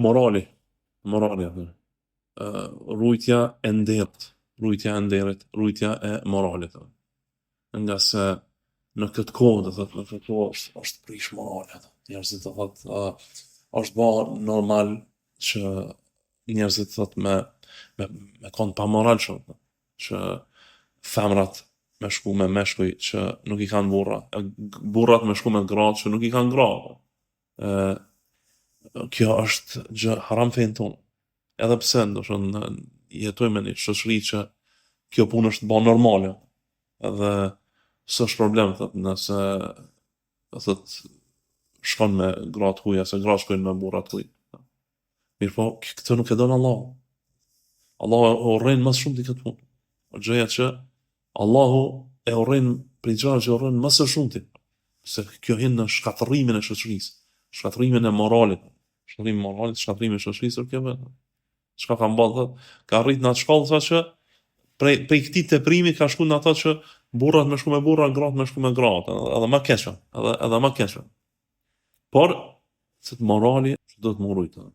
Morali, morali atë. Rujtja e nderit, rujtja e nderit, rujtja e moralit. Nga se në këtë kohë, do thotë, në këtë kohë është prish morale. Njerëzit do thotë, është bë normal që njerëzit thotë me kon pa moral shumë, që femrat me shku me meshkuj që nuk i kanë burra, burrat me shku me gra që nuk i kanë gra. E, Kjo është gjë haram fen tonë. Edhe pse ndoshta jetojmë në një shoqëri që kjo punë është bë normale. Edhe s'është problem thot, nëse thot shkon me gra të huaja, se gra shkojnë me burra të huaj. Mirë po, këtë nuk e don Allahu. Allahu e urren më shumë ti këtë punë. O gjëja që Allahu e urren për gjëra që urren më së shumti. Se kjo hyn në shkatërrimin e shoqërisë, shkatërrimin e moralit, shkatërrimin e moralit, shkatërrimin e shoqërisë kjo vetë. Çka ka bën thot, ka arrit në atë shkallë sa që prej këtij teprimi ka shku në ato që burrat me shku me burra, gratë me shku me gratë, edhe më keq, edhe më keq. Por se morali do të më rujtë.